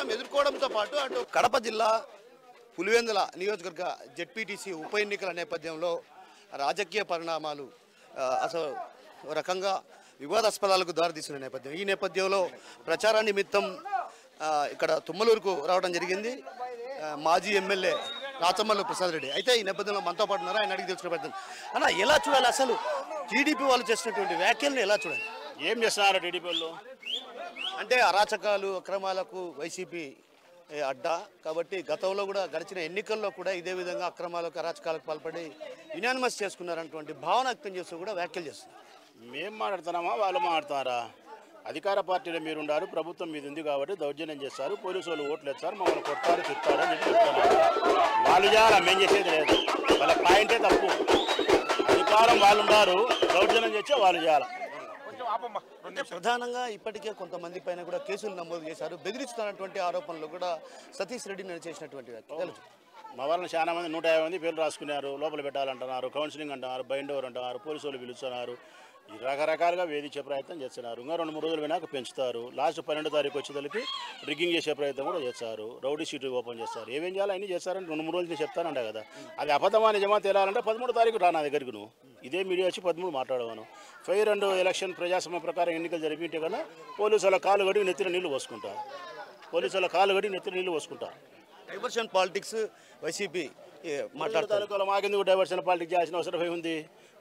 మొత్తం ఎదుర్కోవడంతో పాటు అటు కడప జిల్లా పులివెందుల నియోజకవర్గ జెడ్పీటీసీ ఉప ఎన్నికల నేపథ్యంలో రాజకీయ పరిణామాలు అసలు రకంగా వివాదాస్పదాలకు దారితీసిన నేపథ్యం. ఈ నేపథ్యంలో ప్రచార నిమిత్తం ఇక్కడ తుమ్మలూరుకు రావడం జరిగింది మాజీ ఎమ్మెల్యే రాచమల్లు ప్రసాద్ రెడ్డి. అయితే ఈ నేపథ్యంలో మనతో పాటు ఉన్నారు, ఆయన అడిగి తెలుసుకునే ప్రయత్నం. అన్న, ఎలా చూడాలి అసలు టీడీపీ వాళ్ళు చేసినటువంటి వ్యాఖ్యలను ఎలా చూడాలి? ఏం చేస్తున్నారు టీడీపీ వాళ్ళు? అంటే అరాచకాలు అక్రమాలకు వైసీపీ అడ్డా కాబట్టి గతంలో కూడా గడిచిన ఎన్నికల్లో కూడా ఇదే విధంగా అక్రమాలకు అరాచకాలకు పాల్పడి యునానిమస్ చేసుకున్నారన్నటువంటి భావన వ్యక్తం చేస్తూ కూడా వ్యాఖ్యలు చేస్తున్నారు. మేము మాట్లాడుతున్నామా వాళ్ళు మాట్లాడుతున్నారా? అధికార పార్టీలో మీరు ఉన్నారు, ప్రభుత్వం మీద ఉంది కాబట్టి దౌర్జన్యం చేస్తారు, పోలీసు వాళ్ళు ఓట్లు వేస్తారు, మమ్మల్ని కొడతారు తిట్టారని చెప్పి చెప్తున్నారు. వాళ్ళు చేయాలి, మేము చేసేది లేదు. వాళ్ళ పాయింటే తప్పు. అధికారం వాళ్ళు ఉన్నారు, దౌర్జన్యం చేస్తే వాళ్ళు చేయాలి. అంటే ప్రధానంగా ఇప్పటికే కొంతమంది పైన కూడా కేసులు నమోదు చేశారు. బెదిరిస్తున్నటువంటి ఆరోపణలు కూడా సతీష్ రెడ్డిని చేసినటువంటి వ్యాఖ్యలు. మా వాళ్ళని చాలా మంది 150 మంది పేర్లు రాసుకున్నారు, లోపల పెట్టాలంటున్నారు, కౌన్సిలింగ్ అంటున్నారు, బైండ్ ఓవర్ అంటున్నారు, పోలీసు వాళ్ళు పిలుస్తున్నారు, రకరకాలుగా వేధించే ప్రయత్నం చేస్తున్నారు. ఇంకా 2-3 రోజులు వినాక పెంచుతారు. లాస్ట్ 12వ తారీఖు వచ్చేదానికి రిగ్గింగ్ చేసే ప్రయత్నం కూడా చేస్తారు, రౌడీ షీట్ ఓపెన్ చేస్తారు. ఏమేం చేయాలి అన్నీ చేస్తారని 2-3 రోజులు చెప్తానంట కదా. అది అబద్ధమా నిజమా తేలాలంటే 13వ తారీఖు రా నా దగ్గరికి. నువ్వు ఇదే మీడియా వచ్చి 13 మాట్లాడవాను. ఫెయిర్ అండ్ ఎలక్షన్ ప్రజాస్వామ్య ప్రకారం ఎన్నికలు జరిపింటే కన్నా పోలీసు వాళ్ళ కాలు గడి నెత్తిన నీళ్లు పోసుకుంటారు. పోలీసు వాళ్ళ కాలు గడి నెత్తిన నీళ్లు పోసుకుంటారు. డైవర్షన్ పాలిటిక్స్ వైసీపీ మాట్లాడతారు. మాకెందుకు డైవర్షన్ పాలిటిక్స్ చేయాల్సిన అవసరం ఉంది?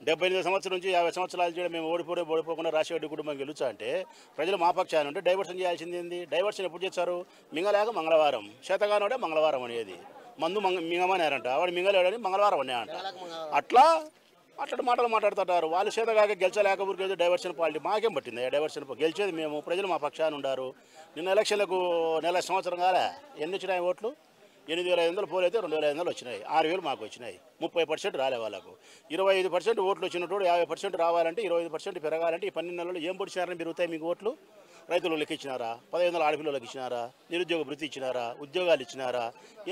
78 సంవత్సరం నుంచి 50 సంవత్సరాలు చేయడం మేము ఓడిపోకుండా రాజశేఖర కుటుంబం గెలుచా అంటే ప్రజలు మా పక్షాన ఉంటే డైవర్షన్ చేయాల్సింది ఏంది? డైవర్షన్ ఎప్పుడు చేస్తారు? మింగలేక మంగళవారం, శతగానోడే మంగళవారం అనేది. మందు మింగమనేరంట, వాడు మింగలేడని మంగళవారం అనే అంట. అట్లాంటి మాటలు మాట్లాడుతుంటారు వాళ్ళు. చేతగాక గెలిచలేక ఊరికేదో డైవర్షన్ పార్టీ మాకేం పట్టింది? డైవర్షన్ గెలిచేది మేము, ప్రజలు మా పక్షాన ఉండారు. నిన్న ఎలక్షన్లకు నెల సంవత్సరం కాలే, ఎన్ని వచ్చినాయి ఓట్లు? 8,500 పోలైతే 2,500 వచ్చినాయి. 6,000 మాకు వచ్చినాయి. 30% రాలే వాళ్ళకు. 25% ఓట్లు వచ్చినప్పుడు 50% రావాలంటే 25% పెరగాలంటే ఈ 12 నెలలు ఏం పొడిచినారని పెరుగుతాయి మీకు ఓట్లు? రైతులు లెక్కించినారా? 1,500 ఆడపిల్లలకు ఇచ్చినారా? నిరుద్యోగ భృతి ఇచ్చినారా? ఉద్యోగాలు ఇచ్చినారా?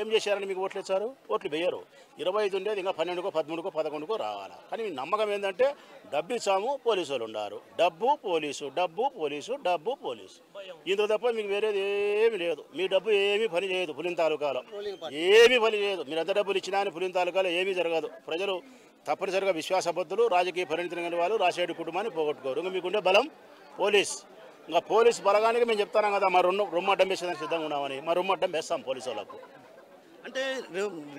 ఏం చేశారని మీకు ఓట్లు ఇచ్చారు? ఓట్లు వేయరు. 25 ఉండేది ఇంకా 12కో 13కో 11కో రావాలా. కానీ మీ నమ్మకం ఏంటంటే డబ్బు ఇచ్చాము, పోలీసు వాళ్ళు ఉన్నారు, డబ్బు పోలీసు, డబ్బు పోలీసు, డబ్బు పోలీసు. ఇందులో తప్ప మీకు వేరేది ఏమి లేదు. మీ డబ్బు ఏమీ పని చేయదు. పులిం తాలూకాలో ఏమీ పని చేయదు. మీరు ఎంత డబ్బులు ఇచ్చినా అని పులిం తాలూకాలో ఏమీ జరగదు. ప్రజలు తప్పనిసరిగా విశ్వాసబద్ధులు, రాజకీయ పరిణితి కలిగిన వాళ్ళు రాజశేఖర కుటుంబాన్ని పోగొట్టుకోరు. ఇంకా మీకుండే బలం పోలీస్. ఇంకా పోలీసు బలగానికి మేము చెప్తాను కదా, మా రొమ్మ అడ్డం వేసేదానికి సిద్ధంగా ఉన్నామని. మా రొమ్మ అడ్డం వేస్తాం పోలీసు వాళ్ళకు. అంటే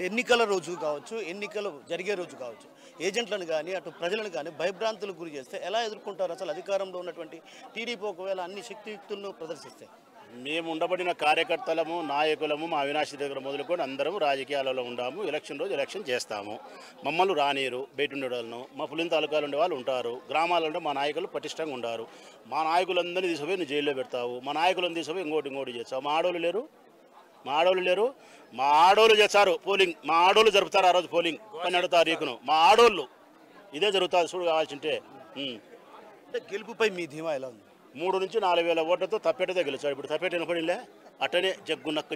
ఎన్నికల రోజు కావచ్చు, ఎన్నికలు జరిగే రోజు కావచ్చు, ఏజెంట్లను కానీ అటు ప్రజలను కానీ భయభ్రాంతులకు గురి చేస్తే ఎలా ఎదుర్కొంటారు అసలు అధికారంలో ఉన్నటువంటి టీడీపీ ఒకవేళ అన్ని శక్తియుక్తులను ప్రదర్శిస్తే? మేము ఉండబడిన కార్యకర్తలము, నాయకులము, మా అవినాశి దగ్గర మొదలుకొని అందరం రాజకీయాలలో ఉండాము. ఎలక్షన్ రోజు ఎలక్షన్ చేస్తాము. మమ్మల్ని రానీరు, బయట ఉండేవాళ్ళను. మా పులిం తాలూకాలు ఉండే వాళ్ళు ఉంటారు. గ్రామాలలో మా నాయకులు పటిష్టంగా ఉంటారు. మా నాయకులందరినీ తీసుకుపోయి నువ్వు జైల్లో పెడతావు, మా నాయకులను తీసుకుపోయి ఇంకోటి చేస్తావు. మా ఆడోళ్ళు లేరు, మా ఆడోళ్ళు చేస్తారు పోలింగ్. మా ఆడోళ్ళు జరుపుతారు ఆ రోజు పోలింగ్ 12వ తారీఖును. మా ఆడోళ్ళు ఇదే జరుగుతుంది. చూడు కావాల్సింటే. అంటే గెలుపుపై మీ ధీమా ఎలా ఉంది? 3 నుంచి 4,000 ఓట్లతో తప్పేటదే గెలిచాడు. ఇప్పుడు తప్పేట వినపడిలే, అట్టనే జగ్గునక్కు.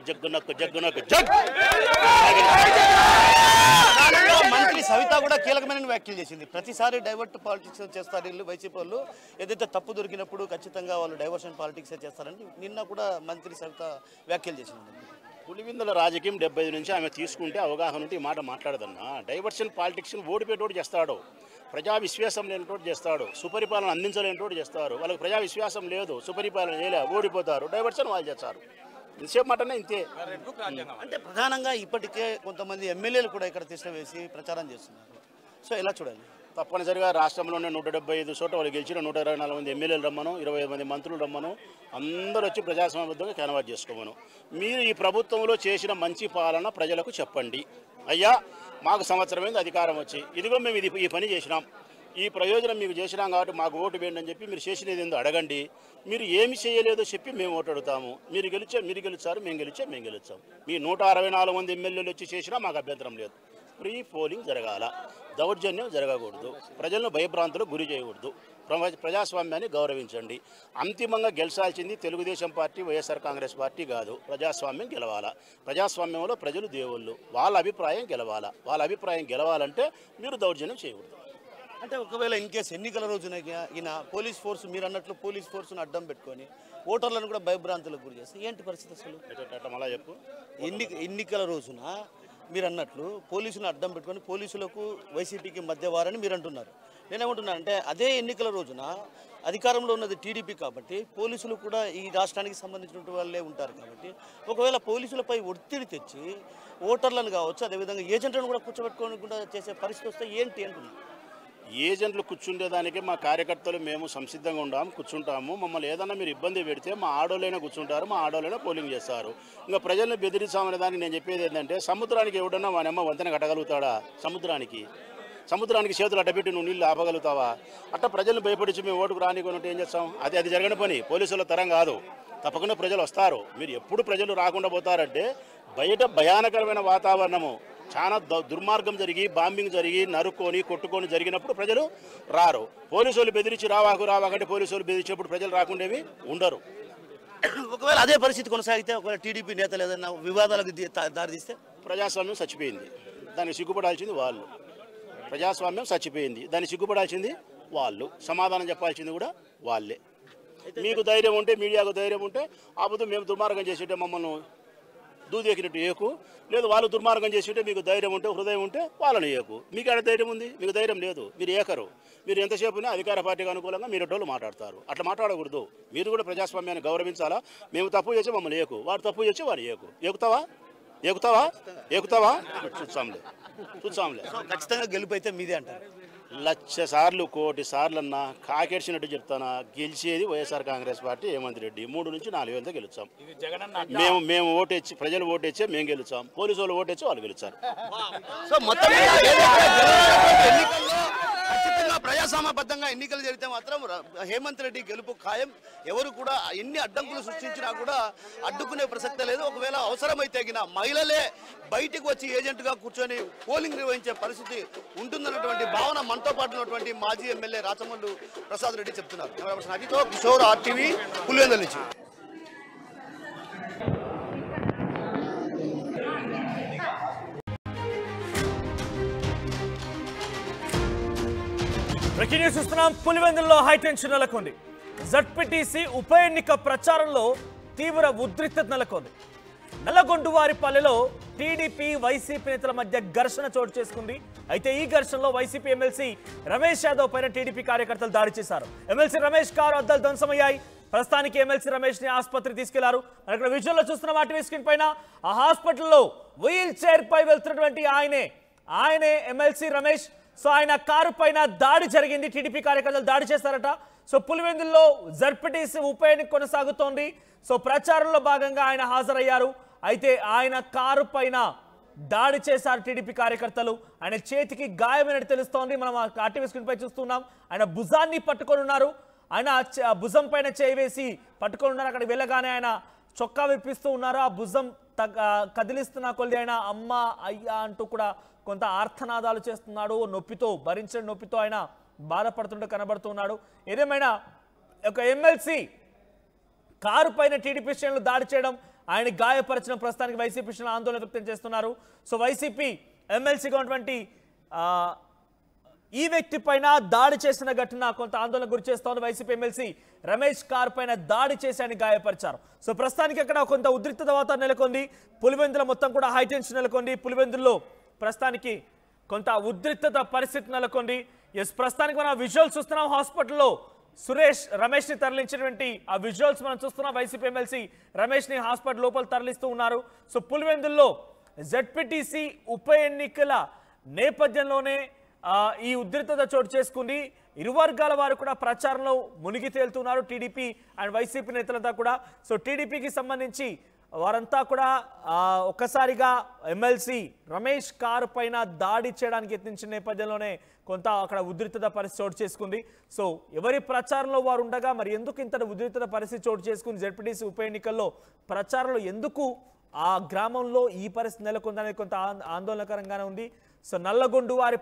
మంత్రి సవిత కూడా కీలకమైన వ్యాఖ్యలు చేసింది. ప్రతిసారి డైవర్ట్ పాలిటిక్స్ చేస్తారు వీళ్ళు వైసీపీ వాళ్ళు. ఏదైతే తప్పు దొరికినప్పుడు ఖచ్చితంగా వాళ్ళు డైవర్షన్ పాలిటిక్స్ చేస్తారని నిన్న కూడా మంత్రి సవిత వ్యాఖ్యలు చేసింది. పులివెందుల రాజకీయం 75 నుంచి ఆమె తీసుకుంటే అవగాహన ఉంటే ఈ మాట మాట్లాడదన్నా. డైవర్షన్ పాలిటిక్స్ని ఓడిపోయేటోడు చేస్తాడు, ప్రజా విశ్వాసం లేనితోటి చేస్తాడు, సుపరిపాలన అందించలేనితోటి చేస్తారు. వాళ్ళకి ప్రజా విశ్వాసం లేదు, సుపరిపాలన చేయలే, ఓడిపోతారు. డైవర్షన్ వాళ్ళు చేస్తారు. ఇంతసేపు మాటనే ఇంతే. అంటే ప్రధానంగా ఇప్పటికే కొంతమంది ఎమ్మెల్యేలు కూడా ఇక్కడ తీసుకువేసి ప్రచారం చేస్తున్నారు. సో ఎలా చూడాలి? తప్పనిసరిగా రాష్ట్రంలోనే 175 చోట్ల వాళ్ళు గెలిచిన 124 మంది ఎమ్మెల్యేలు రమ్మను, 25 మంది మంత్రులు రమ్మను, అందరూ వచ్చి ప్రజాస్వామ్యబద్ధంగా క్యాన్వాస్ చేసుకోమను. మీరు ఈ ప్రభుత్వంలో చేసిన మంచి పాలన ప్రజలకు చెప్పండి. అయ్యా మాకు సంవత్సరమైంది అధికారం వచ్చి, ఇదిగో మేము ఈ పని చేసినాం, ఈ ప్రయోజనం మీకు చేసినాం కాబట్టి మాకు ఓటు వేయండి అని చెప్పి మీరు చేసినది ఏందో అడగండి. మీరు ఏమి చేయలేదో చెప్పి మేము ఓటు అడుగుతాము. మీరు గెలిచారు, మేము గెలుచాం. మీ 164 మంది ఎమ్మెల్యేలు వచ్చి చేసినా మాకు అభ్యంతరం లేదు. ఫ్రీ పోలింగ్ జరగాల, దౌర్జన్యం జరగకూడదు, ప్రజలను భయభ్రాంతులకు గురి చేయకూడదు, ప్రజాస్వామ్యాన్ని గౌరవించండి. అంతిమంగా గెలిచాల్సింది తెలుగుదేశం పార్టీ, వైఎస్ఆర్ కాంగ్రెస్ పార్టీ కాదు. ప్రజాస్వామ్యం గెలవాలా. ప్రజాస్వామ్యంలో ప్రజలు దేవుళ్ళు. వాళ్ళ అభిప్రాయం గెలవాలా. వాళ్ళ అభిప్రాయం గెలవాలంటే మీరు దౌర్జన్యం చేయకూడదు. అంటే ఒకవేళ ఇన్ కేసు ఎన్నికల రోజున ఈయన పోలీస్ ఫోర్స్ మీరు అన్నట్లు పోలీస్ ఫోర్స్ను అడ్డం పెట్టుకొని ఓటర్లను కూడా భయభ్రాంతులకు గురి చేస్తే ఏంటి పరిస్థితి అసలు? మళ్ళా చెప్పు. ఎన్నికల రోజున మీరు అన్నట్లు పోలీసులను అడ్డం పెట్టుకొని పోలీసులకు వైసీపీకి మధ్య వారని మీరు అంటున్నారు. నేనేమంటున్నాను అంటే అదే ఎన్నికల రోజున అధికారంలో ఉన్నది టీడీపీ కాబట్టి పోలీసులు కూడా ఈ రాష్ట్రానికి సంబంధించిన వాళ్ళే ఉంటారు కాబట్టి ఒకవేళ పోలీసులపై ఒత్తిడి తెచ్చి ఓటర్లను కావచ్చు అదేవిధంగా ఏజెంట్లను కూడా కూర్చోబెట్టుకోకుండా చేసే పరిస్థితి వస్తే ఏంటి అంటున్నారు. ఏజెంట్లు కూర్చుండేదానికి మా కార్యకర్తలు మేము సంసిద్ధంగా కూర్చుంటాము. మమ్మల్ని ఏదన్నా మీరు ఇబ్బంది పెడితే మా ఆడోళ్ళైనా కూర్చుంటారు, మా ఆడోళ్ళైనా పోలింగ్ చేస్తారు. ఇంకా ప్రజల్ని బెదిరించామనే దానికి నేను చెప్పేది ఏంటంటే సముద్రానికి ఎవడన్నా వానమ్మ వంతెన కట్టగలుగుతాడా? సముద్రానికి చేతులు అడ్డపెట్టి నువ్వు నీళ్ళు ఆపగలుగుతావా? అట్లా ప్రజలను భయపడించి మేము ఓటుకు రానికొనంటే ఏం చేస్తాం? అది జరగని పని. పోలీసుల తరం కాదు. తప్పకుండా ప్రజలు వస్తారు. మీరు ఎప్పుడు ప్రజలు రాకుండా పోతారంటే బయట భయానకరమైన వాతావరణము చాలా దుర్మార్గం జరిగి బాంబింగ్ జరిగి నరుక్కొని కొట్టుకొని జరిగినప్పుడు ప్రజలు రారు. పోలీసు వాళ్ళు బెదిరించి రావాకంటే పోలీసు వాళ్ళు బెదిరించినప్పుడు ప్రజలు రాకుండేవి ఉండరు. ఒకవేళ అదే పరిస్థితి కొనసాగితే ఒకవేళ టీడీపీ నేతలు ఏదైనా వివాదాలకు దారితీస్తే ప్రజాస్వామ్యం చచ్చిపోయింది, దానికి సిగ్గుపడాల్సింది వాళ్ళు. ప్రజాస్వామ్యం చచ్చిపోయింది, దాన్ని సిగ్గుపడాల్సింది వాళ్ళు. సమాధానం చెప్పాల్సింది కూడా వాళ్ళే. మీకు ధైర్యం ఉంటే, మీడియాకు ధైర్యం ఉంటే ఆపుతూ మేము దుర్మార్గం చేసేటే మమ్మల్ని దూదెక్కినట్టు ఏకు, లేదు వాళ్ళు దుర్మార్గం చేసేటే మీకు ధైర్యం ఉంటే హృదయం ఉంటే వాళ్ళని ఏకు. మీకు ఆడ ధైర్యం ఉంది, మీకు ధైర్యం లేదు, మీరు ఏకరు. మీరు ఎంతసేపునా అధికార పార్టీకి అనుకూలంగా మీరు వాళ్ళు మాట్లాడతారు. అట్లా మాట్లాడకూడదు. మీరు కూడా ప్రజాస్వామ్యాన్ని గౌరవించాలా. మేము తప్పు చేసి మమ్మల్ని ఏకు, వాడు తప్పు చేసి వాడు ఏకు. ఎక్కుతావా చూస్తాంలే. ఖచ్చితంగా గెలుపు అయితే మీదే అంటారు. 1,00,000 సార్లు 1,00,000 సార్లు అన్నా కాకేడ్చినట్టు చెప్తానా, గెలిచేది వైఎస్ఆర్ కాంగ్రెస్ పార్టీ, హేమంత్ రెడ్డి 3 నుంచి 4 వేలతో గెలుస్తాం. మేము ఓటేచ్చి ప్రజలు ఓటేచ్చే మేము గెలుస్తాం, పోలీసు వాళ్ళు ఓటేచ్చి వాళ్ళు గెలుస్తారు. సో మొత్తం ఎన్నికల్లో ఖచ్చితంగా ప్రజాస్వామ్యబద్ధంగా ఎన్నికలు జరిగితే మాత్రం హేమంత్ రెడ్డి గెలుపు ఖాయం. ఎవరు కూడా ఎన్ని అడ్డంకులు సృష్టించినా కూడా అడ్డుకునే ప్రసక్తే లేదు. ఒకవేళ అవసరమైతే మహిళలే బయటికి వచ్చి ఏజెంట్గా కూర్చొని పోలింగ్ నిర్వహించే పరిస్థితి ఉంటుందన్నటువంటి భావన మనతో పాటు ఉన్నటువంటి మాజీ ఎమ్మెల్యే రాచమల్లు ప్రసాద్ రెడ్డి చెప్తున్నారు. అదితో కిషోర్, RTV, పులివెందుల నుంచి. బ్రేకింగ్ న్యూస్ చూస్తున్నాం. పులివెందుల్లో హైటెన్షన్ నెలకొంది. జడ్పీటీసీ ఉప ఎన్నిక ప్రచారంలో తీవ్ర ఉద్రిక్తత నెలకొంది. నల్లగొండువారిపల్లెలో టీడీపీ వైసీపీ నేతల మధ్య ఘర్షణ చోటు చేసుకుంది. అయితే ఈ ఘర్షణలో వైసీపీ ఎమ్మెల్సీ రమేష్ యాదవ్ పైన టీడీపీ కార్యకర్తలు దాడి చేశారు. ఎమ్మెల్సీ రమేష్ కారు అద్దాలు ధ్వంసమయ్యాయి. ప్రస్తుతానికి ఎమ్మెల్సీ రమేష్ ని ఆసుపత్రికి తీసుకెళ్లారు. ఇక్కడ విజువల్లో చూస్తున్న వాటి స్క్రీన్ పైన ఆ హాస్పిటల్లో వీల్ చైర్ పై వెళ్తున్నటువంటి ఆయనే ఎమ్మెల్సీ రమేష్. సో ఆయన కారు పైన దాడి జరిగింది. టీడీపీ కార్యకర్తలు దాడి చేశారట. సో పులివెందుల్లో జడ్పీటీసీ ఉప ఎన్నిక కొనసాగుతోంది. సో ప్రచారంలో భాగంగా ఆయన హాజరయ్యారు. అయితే ఆయన కారు పైన దాడి చేశారు టీడీపీ కార్యకర్తలు. ఆయన చేతికి గాయమైనట్టు తెలుస్తోంది. మనం RTV స్క్రీన్ పై చూస్తున్నాం. ఆయన భుజాన్ని పట్టుకొని ఉన్నారు. ఆయన భుజం పైన చేయి వేసి పట్టుకొని ఉన్నారు. అక్కడికి వెళ్ళగానే ఆయన చొక్కా విప్పిస్తూ ఉన్నారు. ఆ భుజం కదిలిస్తున్న కొద్ది ఆయన అమ్మ అయ్యా అంటూ కూడా కొంత ఆర్తనాదాలు చేస్తున్నాడు. భరించిన నొప్పితో ఆయన బాధపడుతుంటే కనబడుతున్నాడు. ఏదేమైనా ఒక ఎమ్మెల్సీ కారు పైన టీడీపీ శ్రేణులు దాడి చేయడం, ఆయన గాయపరచడం ప్రస్తుతానికి వైసీపీ శ్రేణులు ఆందోళన వ్యక్తం చేస్తున్నారు. సో వైసీపీ ఎమ్మెల్సీగా ఉన్నటువంటి ఈ వ్యక్తి పైన దాడి చేసిన ఘటన కొంత ఆందోళన గురి చేస్తోంది. వైసీపీ ఎమ్మెల్సీ రమేష్ కారు పైన దాడి చేసి ఆయన గాయపరిచారు. సో ప్రస్తుతానికి అక్కడ కొంత ఉద్రిక్తత వాతావరణం నెలకొంది. పులివెందుల మొత్తం కూడా హైటెన్షన్ నెలకొంది. పులివెందుల్లో ప్రస్తుతానికి కొంత ఉద్రిక్తత పరిస్థితి నెలకొంది. ప్రస్తుతానికి మనం విజువల్స్ చూస్తున్నాం. హాస్పిటల్లో రమేష్ ని తరలించినటువంటి ఆ విజువల్స్ మనం చూస్తున్నాం. వైసీపీ ఎమ్మెల్సీ రమేష్ ని హాస్పిటల్ లోపల తరలిస్తూ ఉన్నారు. సో పులివెందుల్లో జడ్పీటీసీ ఉప ఎన్నికల నేపథ్యంలోనే ఈ ఉద్రిక్తత చోటు చేసుకుంది. ఇరు వర్గాల వారు కూడా ప్రచారంలో మునిగి తేలుతున్నారు, టీడీపీ అండ్ వైసీపీ నేతలంతా కూడా. సో టీడీపీకి సంబంధించి వారంతా కూడా ఒక్కసారిగా ఎమ్మెల్సీ రమేష్ కారు పైన దాడి చేయడానికి యత్నించిన నేపథ్యంలోనే కొంత అక్కడ ఉద్రిక్తత పరిస్థితి చోటు చేసుకుంది. సో ఎవరి ప్రచారంలో వారు ఉండగా మరి ఎందుకు ఇంత ఉద్రిక్తత పరిస్థితి చోటు చేసుకుంది? జడ్పీటీసీ ఉప ఎన్నికల్లో ప్రచారంలో ఎందుకు ఆ గ్రామంలో ఈ పరిస్థితి నెలకొందనేది కొంత ఆందోళనకరంగానే ఉంది. సో నల్లగొండు వారి